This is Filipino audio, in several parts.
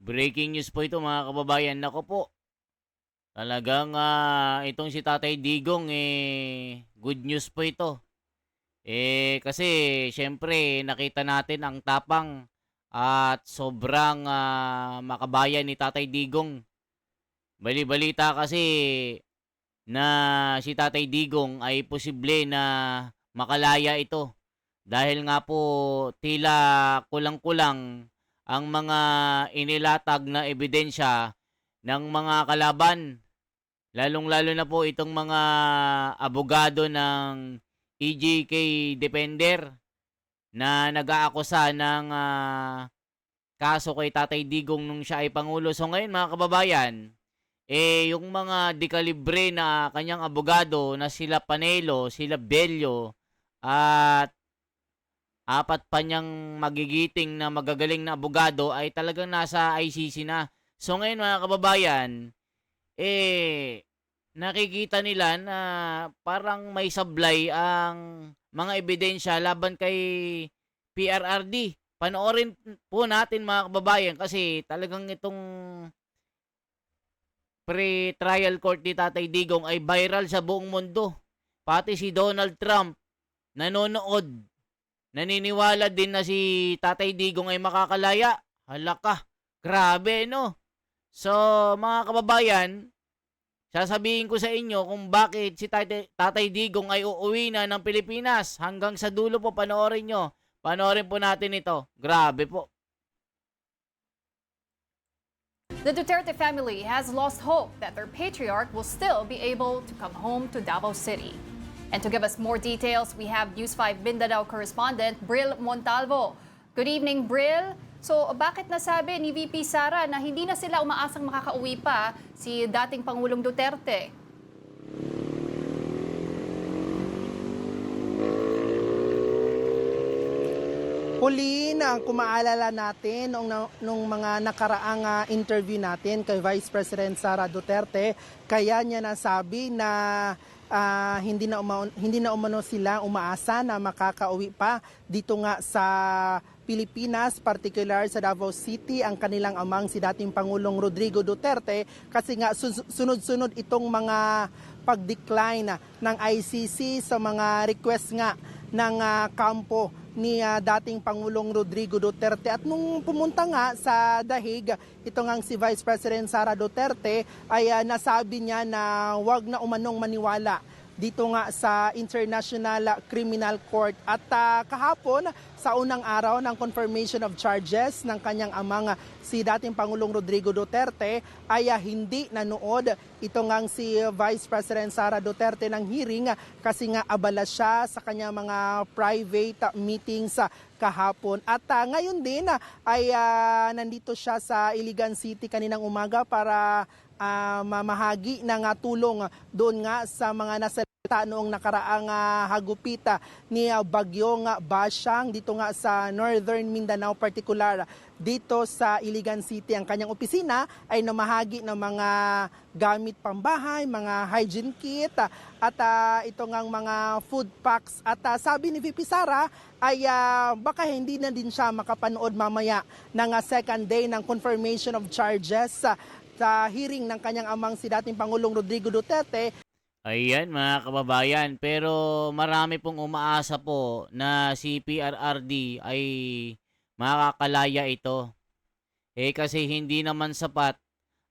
Breaking news po ito mga kababayan. Nako po, talagang itong si Tatay Digong good news po ito. Kasi siyempre nakita natin ang tapang at sobrang makabayan ni Tatay Digong. Bali-balita kasi na si Tatay Digong ay posible na makalaya ito dahil nga po tila kulang-kulang ang mga inilatag na ebidensya ng mga kalaban. Lalong-lalo na po itong mga abogado ng EJK Defender na nag-aakusa ng kaso kay Tatay Digong nung siya ay Pangulo. So ngayon mga kababayan, yung mga dekalibre na kanyang abogado na sila Panelo, sila Bello, at apat pa niyang magigiting na magagaling na abogado ay talagang nasa ICC na. So ngayon mga kababayan, nakikita nila na parang may sablay ang mga ebidensya laban kay PRRD. Panoorin po natin mga kababayan kasi talagang itong pre-trial court ni Tatay Digong ay viral sa buong mundo. Pati si Donald Trump nanonood. Naniniwala din na si Tatay Digong ay makakalaya. Hala ka, grabe no? So mga kababayan, sasabihin ko sa inyo kung bakit si Tatay Digong ay uuwi na ng Pilipinas. Hanggang sa dulo po panoorin nyo. Panoorin po natin ito. Grabe po. The Duterte family has lost hope that their patriarch will still be able to come home to Davao City. And to give us more details, we have News 5 Mindanao correspondent Bril Montalvo. Good evening, Bril. So, bakit nasabi ni VP Sara na hindi na sila umaasang makakauwi pa si dating Pangulong Duterte? Pauline, kung maalala natin nung mga nakaraang interview natin kay Vice President Sara Duterte, kaya niya nasabi na hindi na umano sila umaasa na makakauwi pa dito nga sa Pilipinas, particular sa Davao City, ang kanilang amang si dating Pangulong Rodrigo Duterte kasi nga sunod-sunod itong mga pag-decline ng ICC sa mga request nga ng kampo ni dating Pangulong Rodrigo Duterte. At nung pumunta nga sa Dahig, ito nga si Vice President Sara Duterte ay nasabi niya na wag na umanong maniwala dito nga sa International Criminal Court. At kahapon, sa unang araw ng confirmation of charges ng kanyang amang si dating Pangulong Rodrigo Duterte, ay hindi nanood ito nga si Vice President Sara Duterte ng hearing kasi nga abala siya sa kanyang mga private meetings kahapon. At ngayon din ay nandito siya sa Iligan City kaninang umaga para mamahagi ng tulong doon nga sa mga nasa noong nakaraang hagupita ni Bagyong Basyang dito nga sa Northern Mindanao, particular dito sa Iligan City. Ang kanyang opisina ay namahagi ng mga gamit pambahay, mga hygiene kit at ito ngang mga food packs. At sabi ni VP Sara ay baka hindi na din siya makapanood mamaya ng second day ng confirmation of charges sa hearing ng kanyang amang si dating Pangulong Rodrigo Duterte. Ayan mga kababayan, pero marami pong umaasa po na si PRRD ay makakalaya ito. Kasi hindi naman sapat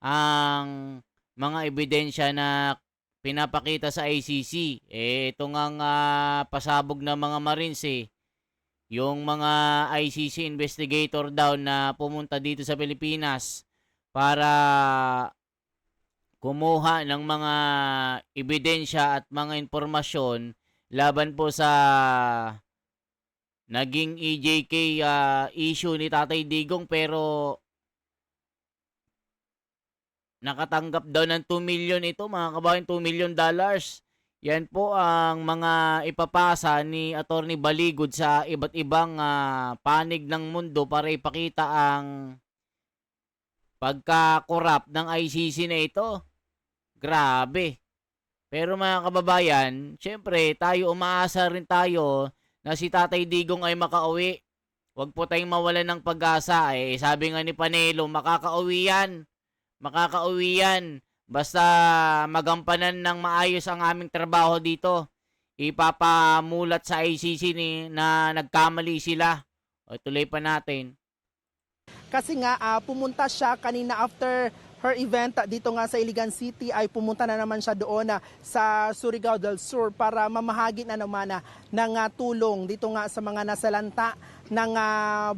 ang mga ebidensya na pinapakita sa ICC. Ito ngang pasabog ng mga Marines yung mga ICC investigator daw na pumunta dito sa Pilipinas para kumuha ng mga ebidensya at mga impormasyon laban po sa naging EJK issue ni Tatay Digong, pero nakatanggap daw ng 2 million ito mga kabayan, $2 million. Yan po ang mga ipapasa ni Attorney Baligod sa iba't ibang panig ng mundo para ipakita ang pagka-corrupt ng ICC na ito. Grabe. Pero mga kababayan, syempre tayo umaasa rin tayo na si Tatay Digong ay makauwi. Huwag po tayong mawalan ng pag-asa. Eh, sabi nga ni Panelo, makakauwi yan. Makakauwi yan. Basta magampanan ng maayos ang aming trabaho dito. Ipapamulat sa ICC na nagkamali sila. O, tuloy pa natin. Kasi nga pumunta siya kanina after her event dito nga sa Iligan City, ay pumunta na naman siya doon sa Surigao del Sur para mamahagi na naman ng tulong dito nga sa mga nasalanta ng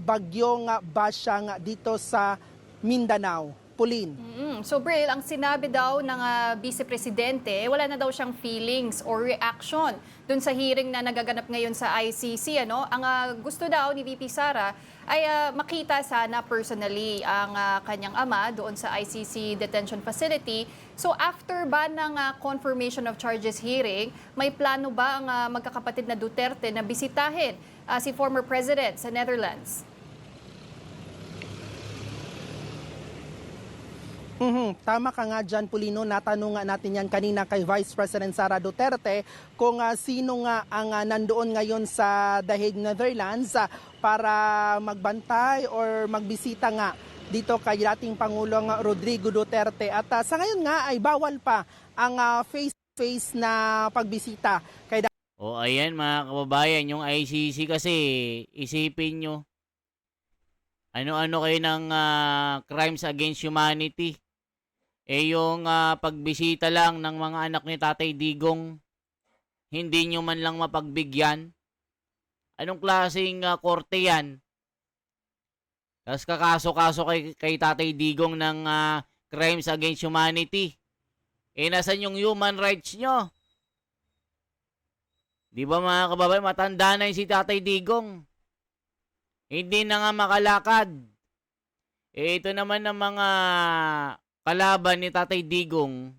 bagyong Basyang dito sa Mindanao. Pauline. So Bril, ang sinabi daw ng Vice Presidente, wala na daw siyang feelings or reaction dun sa hearing na nagaganap ngayon sa ICC. Ano? Ang gusto daw ni VP Sara ay makita sana personally ang kanyang ama doon sa ICC detention facility. So after ba ng confirmation of charges hearing, may plano ba ang magkakapatid na Duterte na bisitahin si former President sa Netherlands? Tama ka nga dyan, Pulino. Natanong nga natin yan kanina kay Vice President Sara Duterte kung sino nga ang nandoon ngayon sa The Hague, Netherlands para magbantay or magbisita nga dito kay dating Pangulong Rodrigo Duterte. At sa ngayon nga ay bawal pa ang face-to-face na pagbisita kay O ayan mga kababayan, yung ICC kasi isipin nyo, ano-ano kayo ng crimes against humanity. Eh yung pagbisita lang ng mga anak ni Tatay Digong, hindi nyo man lang mapagbigyan. Anong klaseng korte yan? Tapos kakaso-kaso kay Tatay Digong ng crimes against humanity. Eh nasan yung human rights nyo? Di ba mga kababayan, matanda na si Tatay Digong. Hindi na nga makalakad. Eh ito naman ng mga kalaban ni Tatay Digong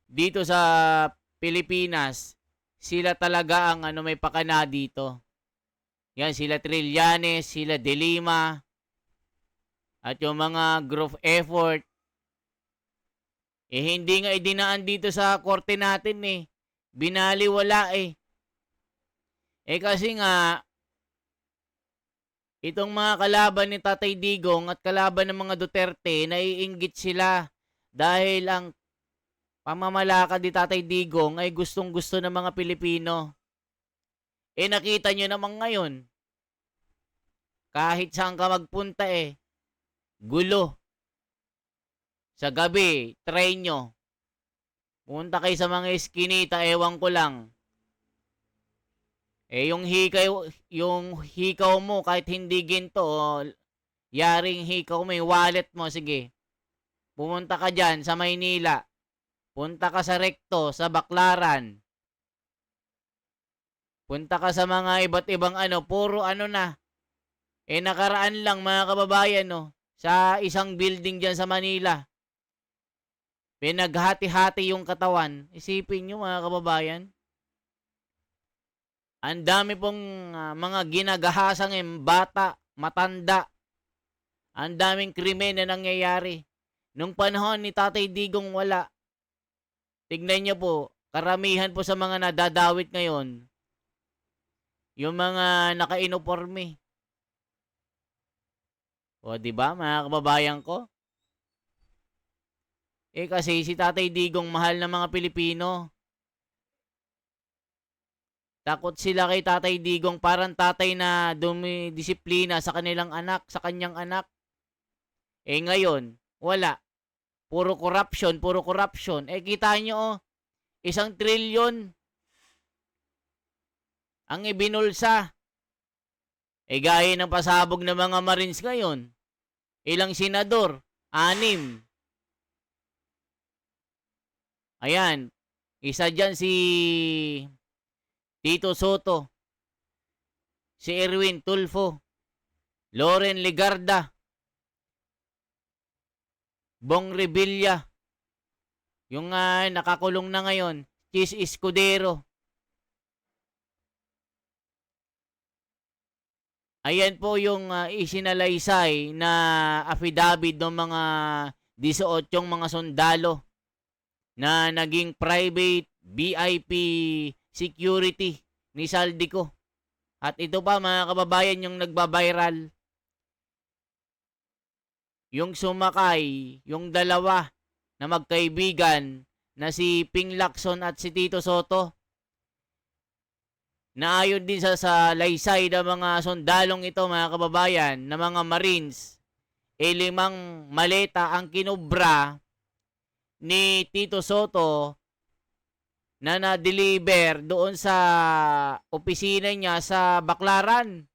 dito sa Pilipinas, sila talaga ang may pakana dito. Yan, sila Trillanes, sila De Lima, at yung mga group effort. Eh hindi nga idinaan dito sa korte natin eh. Binaliwala eh. Eh kasi nga, itong mga kalaban ni Tatay Digong at kalaban ng mga Duterte, naiinggit sila dahil ang pamamalakad ni Tatay Digong ay gustong-gusto ng mga Pilipino. Eh nakita nyo naman ngayon, kahit saan ka magpunta gulo. Sa gabi, try nyo. Punta kayo sa mga eskinita, ewan ko lang. Eh yung hikaw mo kahit hindi ginto, yaring hikaw mo, yung wallet mo, sige. Pumunta ka dyan sa Maynila. Punta ka sa Recto, sa Baclaran. Punta ka sa mga iba't ibang puro na. Eh nakaraan lang mga kababayan sa isang building dyan sa Manila. Pinaghati-hati yung katawan. Isipin nyo mga kababayan. Ang dami pong mga ginagahasang bata, matanda. Ang daming krimen na nangyayari. Nung panahon ni Tatay Digong wala. Tignan niyo po, karamihan po sa mga nadadawit ngayon, yung mga naka-uniforme. O, di ba mga kababayan ko? Eh kasi si Tatay Digong mahal ng mga Pilipino. Takot sila kay Tatay Digong, parang tatay na dumidisiplina sa kanilang anak, sa kanyang anak. Eh ngayon, wala. Puro corruption, puro corruption. Eh kita nyo 1 trilyon ang ibinulsa. Eh gaya ng pasabog ng mga Marines ngayon. Ilang senador? 6. Ayan, isa dyan si Tito Soto, si Erwin Tulfo, Loren Legarda, Bong Revilla, yung nakakulong na ngayon, Chis Escudero. Ayan po yung isinalaysay na affidavit ng mga 18 mga sundalo na naging private VIP security ni Saldico. At ito pa mga kababayan yung nagbabiral. Yung sumakay, yung dalawa na magkaibigan na si Ping Lacson at si Tito Soto. Na ayon din sa laysay ng mga sundalong ito mga kababayan, na mga Marines, 5 maleta ang kinubra ni Tito Soto na na-deliver doon sa opisina niya sa Baclaran.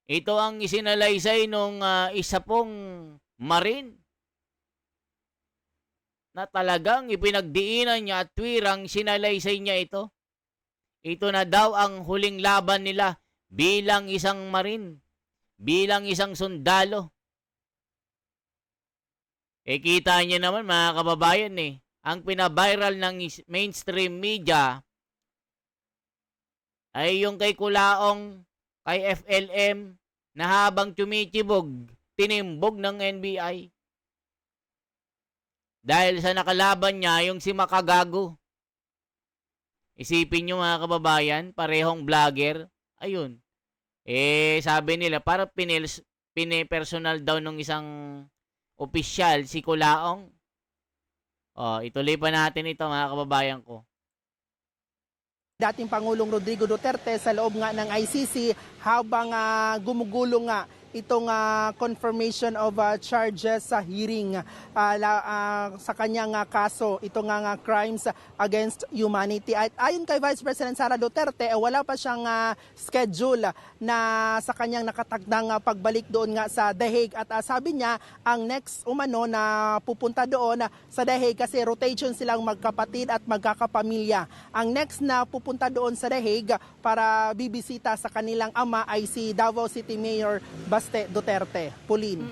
Ito ang isinalaysay nung isa pong Marine na talagang ipinagdiinan niya at twirang sinalaysay niya ito. Ito na daw ang huling laban nila bilang isang Marine, bilang isang sundalo. Kita niyo naman mga kababayan ang pinaviral ng mainstream media ay yung kay Kulaong, kay FLM, na habang tumitibog, tinimbog ng NBI. Dahil sa nakalaban niya, yung si Makagago. Isipin nyo mga kababayan, parehong vlogger. Ayun. Sabi nila, para pinipersonal daw ng isang opisyal, si Kulaong. Ituloy pa natin ito mga kababayan ko. Dating Pangulong Rodrigo Duterte sa loob nga ng ICC habang gumugulo nga itong confirmation of charges sa hearing sa kanyang kaso, ito nga crimes against humanity. At ayon kay Vice President Sara Duterte, wala pa siyang schedule na sa kanyang nakatagdang pagbalik doon nga sa The Hague. At sabi niya, ang next umano na pupunta doon sa The Hague, kasi rotation silang magkapatid at magkakapamilya. Ang next na pupunta doon sa The Hague para bibisita sa kanilang ama ay si Davao City Mayor Baste Duterte. Pauline.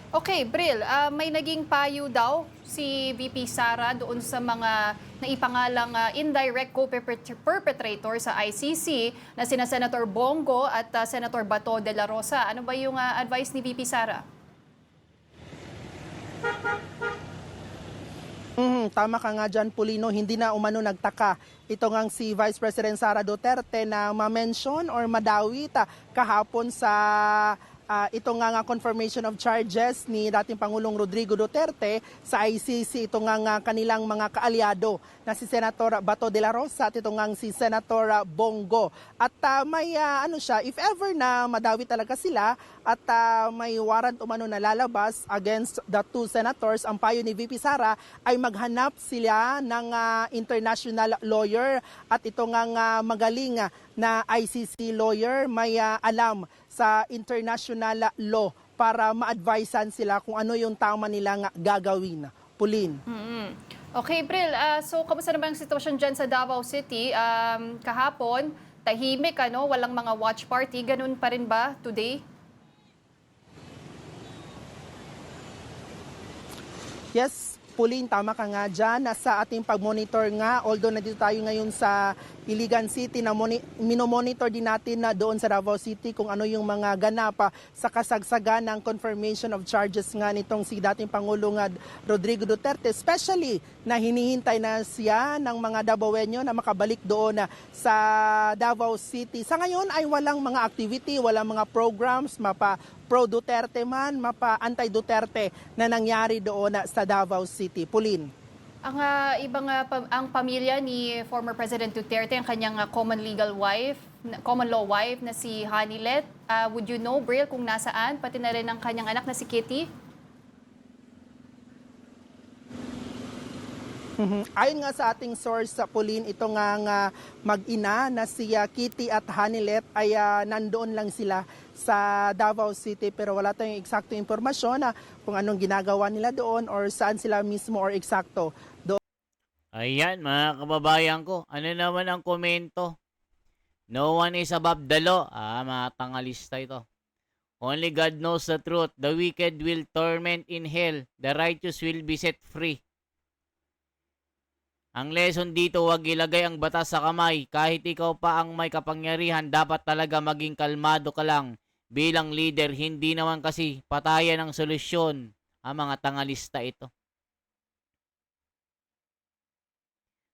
Okay, Bril, may naging payo daw si VP Sara doon sa mga naipangalang indirect co-perpetrator sa ICC na sina Senator Bongo at Senator Bato de la Rosa. Ano ba yung advice ni VP Sara? Tama ka nga dyan, Pulino. Hindi na umano nagtaka ito ngang si Vice President Sara Duterte na ma-mention or madawit kahapon sa ito nga confirmation of charges ni dating Pangulong Rodrigo Duterte sa ICC. Ito nga kanilang mga kaalyado na si Senator Bato de la Rosa at ito nga si Senator Bongo. At may if ever na madawit talaga sila at may warrant umano na lalabas against the two senators, ang payo ni VP Sara ay maghanap sila ng international lawyer at ito nga magaling na ICC lawyer, may alam sa international law para ma-advisean sila kung ano yung tama nilang gagawin. Pauline. Okay, Bril. So, kamusta naman ang sitwasyon dyan sa Davao City? Kahapon, tahimik, walang mga watch party. Ganun pa rin ba today? Yes, Pauline, tama ka nga dyan. Sa ating pag-monitor nga, although nandito tayo ngayon sa Iligan City, na minomonitor din natin na doon sa Davao City kung ano yung mga ganap sa kasagsagan ng confirmation of charges nga nitong si dating Pangulong Rodrigo Duterte, especially na hinihintay na siya ng mga Davaoenyo na makabalik doon sa Davao City. Sa ngayon ay walang mga activity, walang mga programs, mapa pro-Duterte man, mapa anti-Duterte na nangyari doon sa Davao City. Pauline. Ang ang pamilya ni former President Duterte, ang kanyang common law wife na si Hanilet, would you know, Bril, kung nasaan? Pati na rin ang kanyang anak na si Kitty? Ayon nga sa ating source sa Pauline, ito nga mag-ina na si Kitty at Hanilet ay nandoon lang sila sa Davao City, pero wala tayong eksakto impormasyon kung anong ginagawa nila doon or saan sila mismo or eksakto. Ayan mga kababayan ko, ano naman ang komento? No one is above the law. Mga tangalista ito. Only God knows the truth. The wicked will torment in hell. The righteous will be set free. Ang lesson dito, huwag ilagay ang batas sa kamay. Kahit ikaw pa ang may kapangyarihan, dapat talaga maging kalmado ka lang. Bilang leader, hindi naman kasi patayan ang solusyon. Mga tangalista ito.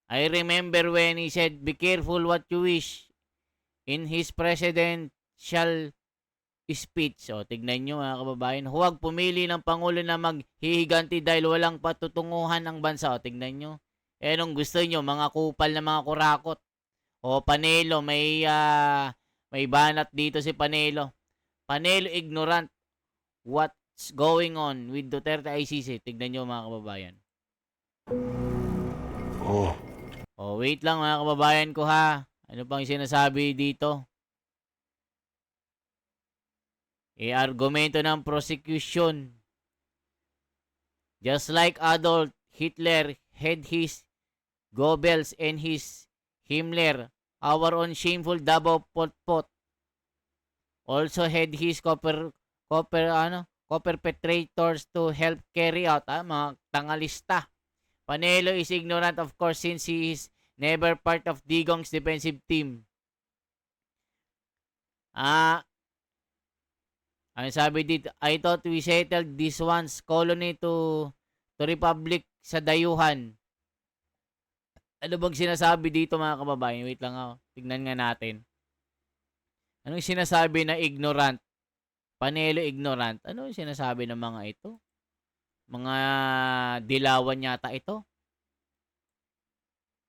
I remember when he said, be careful what you wish. in his presidential speech. O, tignan nyo mga kababayan. Huwag pumili ng Pangulo na maghihiganti dahil walang patutunguhan ang bansa. O, tignan nyo. Anong gusto nyo? Mga kupal na mga kurakot. O, Panelo. May banat dito si Panelo. Panelo ignorant. What's going on with Duterte ICC? Tignan nyo mga kababayan. Oh, wait lang mga kababayan ko ha. Ano pang sinasabi dito? Argumento ng prosecution. Just like Adolf Hitler had his Goebbels and his Himmler, our own shameful Davao Potpot also had his perpetrators to help carry out mga tangalista. Panelo is ignorant of course since he is never part of Digong's defensive team. Ang sabi dito, I thought we settled this once, colony to republic sa dayuhan. Ano bang sinasabi dito mga kababayan? Wait lang ako. Tignan nga natin. Anong sinasabi na ignorant? Panelo ignorant. Ano yung sinasabi ng mga ito? Mga dilawan yata ito.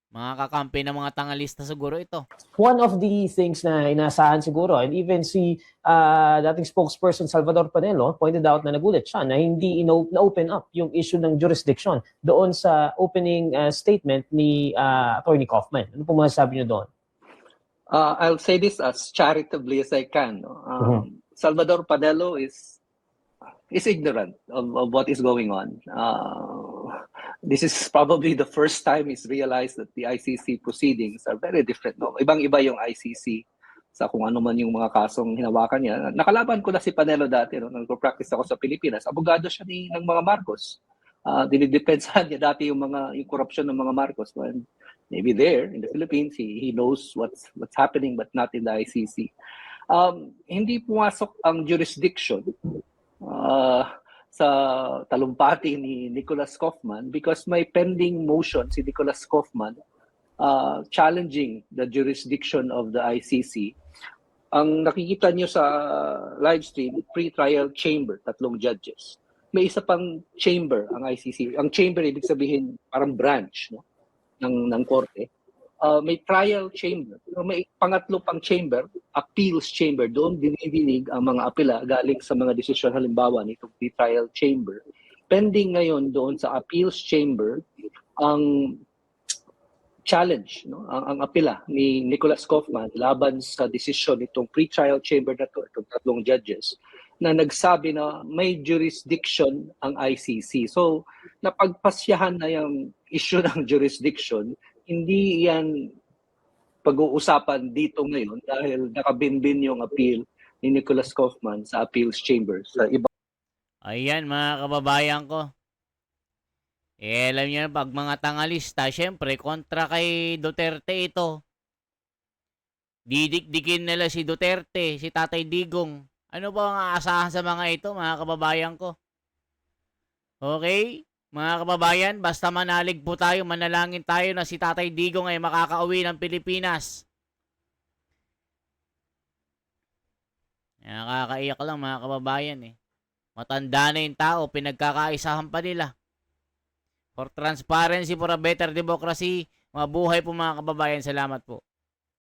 Mga kakampi ng mga tangalista siguro ito. One of the things na inaasahan siguro, and even si dating spokesperson Salvador Panelo pointed out na nagulat siya na hindi na-open up yung issue ng jurisdiction doon sa opening statement ni Attorney Kaufman. Ano po masasabi niyo doon? I'll say this as charitably as I can. No? Salvador Panelo is ignorant of what is going on. This is probably the first time he's realized that the ICC proceedings are very different. No? Ibang-iba yung ICC sa kung ano man yung mga kasong hinawakan niya. Nakalaban ko na si Panelo dati. No? Nag-practice ako sa Pilipinas. Abogado siya ng mga Marcos. Dinidepensahan niya dati yung korupsyon ng mga Marcos. No? And maybe there in the Philippines, he knows what's happening but not in the ICC. Hindi pumasok ang jurisdiction sa talumpati ni Nicholas Kaufman because may pending motion si Nicholas Kaufman challenging the jurisdiction of the ICC. Ang nakikita niyo sa live stream, pre-trial chamber, 3 judges. May isa pang chamber ang ICC. Ang chamber ibig sabihin parang branch no ng korte. May trial chamber. May pangatlo pang chamber, appeals chamber. Doon dinidinig ang mga apela galing sa mga desisyon halimbawa nitong trial chamber. Pending ngayon doon sa appeals chamber ang challenge, no? ang apela ni Nicholas Kaufman laban sa desisyon nitong pre-trial chamber na to, itong 3 judges, na nagsabi na may jurisdiction ang ICC. So, napagpasyahan na yung issue ng jurisdiction. Hindi yan pag-uusapan dito ngayon dahil nakabinbin yung appeal ni Nicholas Kaufman sa appeals chamber. Sa iba. Ayan mga kababayan ko. Alam niyo pag mga tangalista, syempre kontra kay Duterte ito. Didikdikin nila si Duterte, si Tatay Digong. Ano ba ang aasahan sa mga ito mga kababayan ko? Okay? Mga kababayan, basta manalig po tayo, manalangin tayo na si Tatay Digong ay makakauwi ng Pilipinas. Nakakaiyak lang mga kababayan eh. Matanda na yung tao, pinagkakaisahan pa nila. For transparency, for a better democracy, mabuhay po mga kababayan. Salamat po.